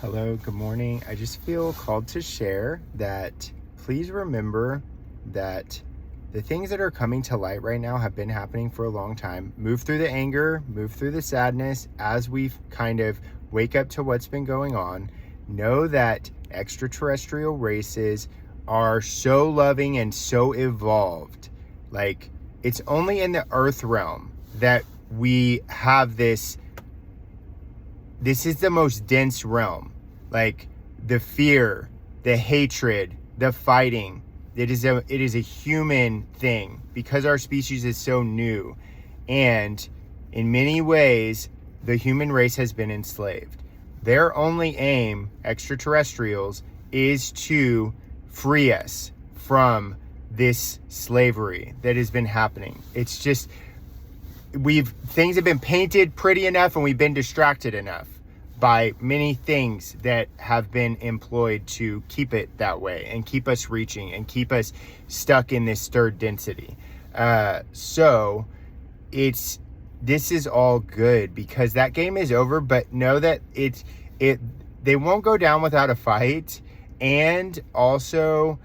Hello, good morning. I just feel called to share that please remember that the things that are coming to light right now have been happening for a long time. Move through the anger, move through the sadness as we kind of wake up to what's been going on. Know that extraterrestrial races are so loving and so evolved. Like, it's only in the earth realm that we have this is the most dense realm. Like, the fear, the hatred, the fighting, it is a human thing because our species is so new, and in many ways the human race has been enslaved. Their only aim, extraterrestrials, is to free us from this slavery that has been happening. It's just things have been painted pretty enough, and we've been distracted enough by many things that have been employed to keep it that way and keep us reaching and keep us stuck in this third density. So this is all good because that game is over, but know that they won't go down without a fight. And also,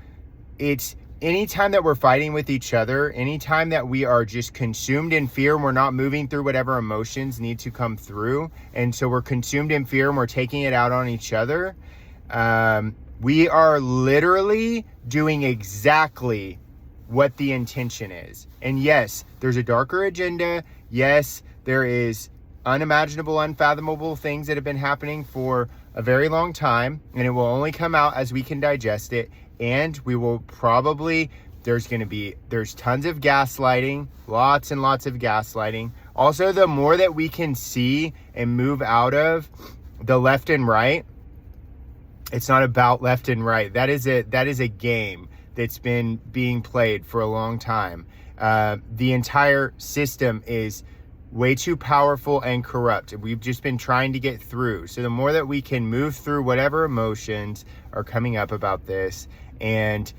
it's anytime that we're fighting with each other, anytime that we are just consumed in fear and we're not moving through whatever emotions need to come through, and so we're consumed in fear and we're taking it out on each other, we are literally doing exactly what the intention is. And yes, there's a darker agenda. Yes, there is unimaginable, unfathomable things that have been happening for a very long time, and it will only come out as we can digest it. And we will probably, there's tons of gaslighting, lots and lots of gaslighting. Also, the more that we can see and move out of the left and right, it's not about left and right. That is a game that's been being played for a long time. The entire system is way too powerful and corrupt. We've just been trying to get through. So the more that we can move through whatever emotions are coming up about this, and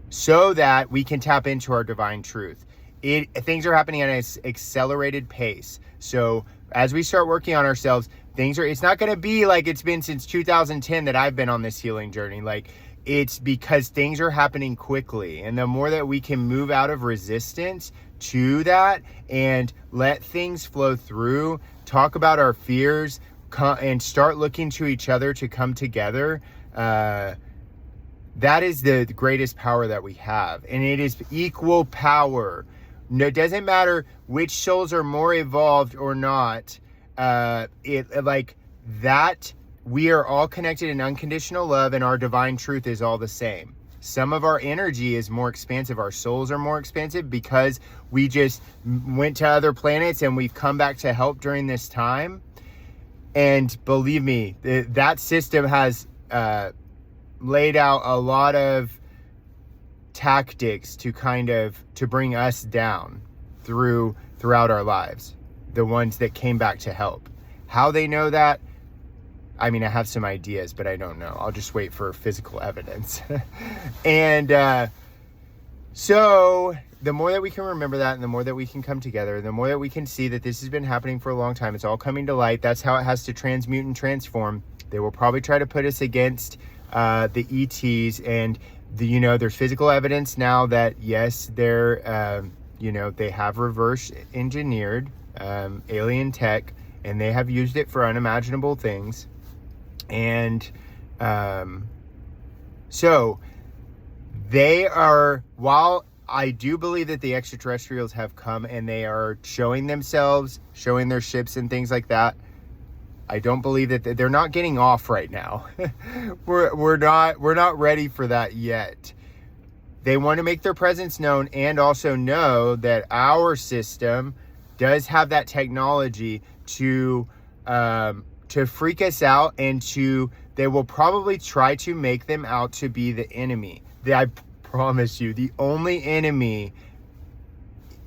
so that we can tap into our divine truth. Things are happening at an accelerated pace. So as we start working on ourselves, it's not going to be like it's been since 2010 that I've been on this healing journey. Like, it's because things are happening quickly. And the more that we can move out of resistance to that and let things flow through, talk about our fears, and start looking to each other to come together, that is the greatest power that we have. And it is equal power. No, it doesn't matter which souls are more evolved or not. We are all connected in unconditional love, and our divine truth is all the same. Some of our energy is more expansive. Our souls are more expansive because we just went to other planets and we've come back to help during this time. And believe me, that system has laid out a lot of tactics to bring us down throughout our lives, the ones that came back to help. How they know that, I mean, I have some ideas, but I don't know. I'll just wait for physical evidence. And so the more that we can remember that, and the more that we can come together, the more that we can see that this has been happening for a long time. It's all coming to light. That's how it has to transmute and transform. They will probably try to put us against the ETs, and there's physical evidence now that yes, they're they have reverse engineered alien tech, and they have used it for unimaginable things. And so they are, while I do believe that the extraterrestrials have come and they are showing themselves, showing their ships and things like that, I don't believe that they're not getting off right now. We're not ready for that yet. They want to make their presence known and also know that our system does have that technology to freak us out, and they will probably try to make them out to be the enemy. I promise you, the only enemy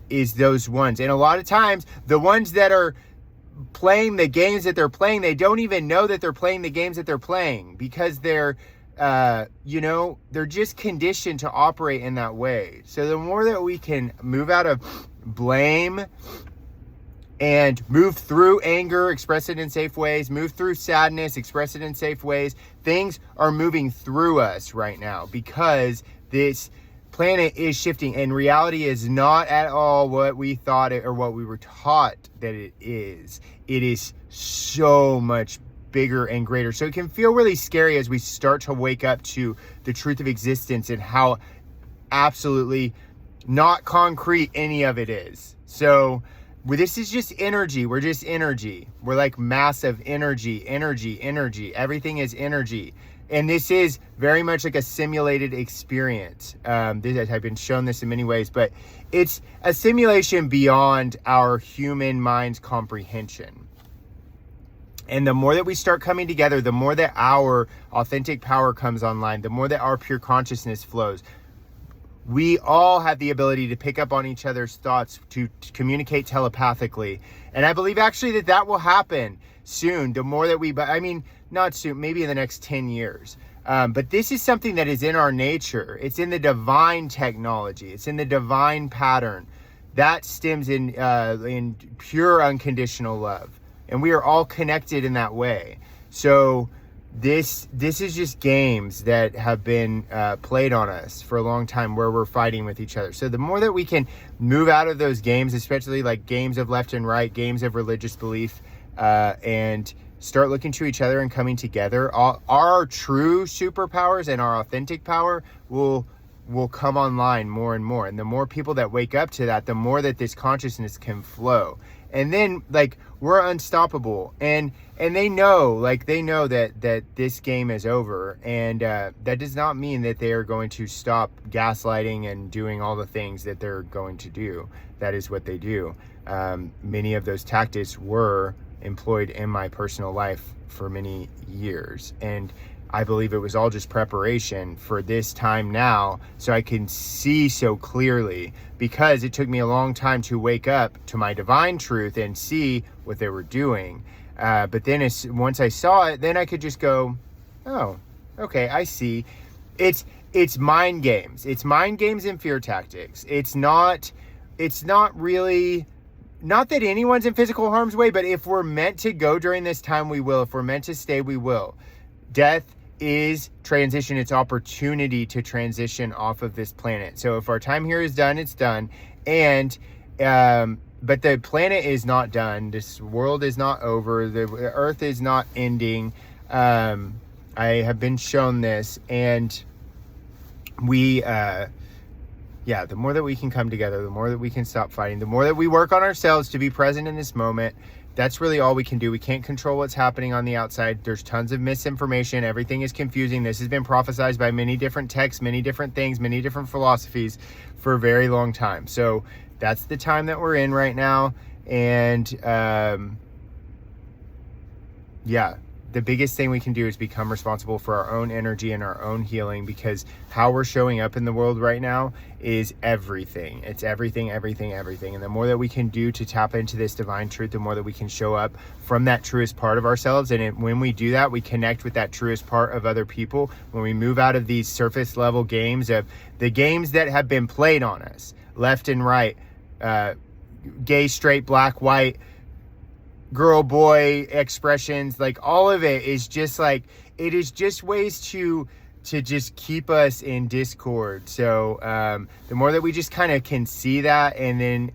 is those ones. And a lot of times, the ones that are playing the games that they're playing, they don't even know that they're playing the games that they're playing, because they're just conditioned to operate in that way. So the more that we can move out of blame and move through anger, express it in safe ways, move through sadness, express it in safe ways. Things are moving through us right now because this planet is shifting, and reality is not at all what we thought it or what we were taught that it is. It is so much bigger and greater. So it can feel really scary as we start to wake up to the truth of existence and how absolutely not concrete any of it is. So this is just energy. We're just energy. We're like massive energy. Everything is energy. And this is very much like a simulated experience. I've been shown this in many ways, but it's a simulation beyond our human mind's comprehension. And the more that we start coming together, the more that our authentic power comes online, the more that our pure consciousness flows. We all have the ability to pick up on each other's thoughts, to communicate telepathically. And I believe actually that will happen soon. The more that not soon, maybe in the next 10 years. But this is something that is in our nature. It's in the divine technology. It's in the divine pattern. That stems in pure unconditional love. And we are all connected in that way. So this is just games that have been played on us for a long time, where we're fighting with each other. So the more that we can move out of those games, especially like games of left and right, games of religious belief, and start looking to each other and coming together, our true superpowers and our authentic power will come online more and more. And the more people that wake up to that, the more that this consciousness can flow. And then we're unstoppable, and they know that this game is over, and that does not mean that they are going to stop gaslighting and doing all the things that they're going to do. That is what they do. Many of those tactics were employed in my personal life for many years, and I believe it was all just preparation for this time now, so I can see so clearly, because it took me a long time to wake up to my divine truth and see what they were doing. But then once I saw it, then I could just go, oh, okay, I see. It's mind games. It's mind games and fear tactics. It's not really, not that anyone's in physical harm's way, but if we're meant to go during this time, we will. If we're meant to stay, we will. Death is transition. It's opportunity to transition off of this planet. So if our time here is done, it's done. And but the planet is not done. This world is not over. The earth is not ending. I have been shown this, and we the more that we can come together, the more that we can stop fighting, the more that we work on ourselves to be present in this moment. That's really all we can do. We can't control what's happening on the outside. There's tons of misinformation. Everything is confusing. This has been prophesized by many different texts, many different things, many different philosophies for a very long time. So that's the time that we're in right now. And the biggest thing we can do is become responsible for our own energy and our own healing, because how we're showing up in the world right now is everything. It's everything. And the more that we can do to tap into this divine truth, the more that we can show up from that truest part of ourselves. And when we do that, we connect with that truest part of other people. When we move out of these surface level games, of the games that have been played on us, left and right, gay, straight, black, white, girl, boy expressions, all of it is just it is just ways to just keep us in discord. So the more that we just kind of can see that, and then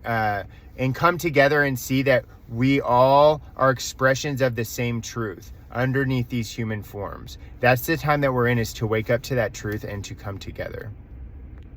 and come together and see that we all are expressions of the same truth underneath these human forms. That's the time that we're in, is to wake up to that truth and to come together.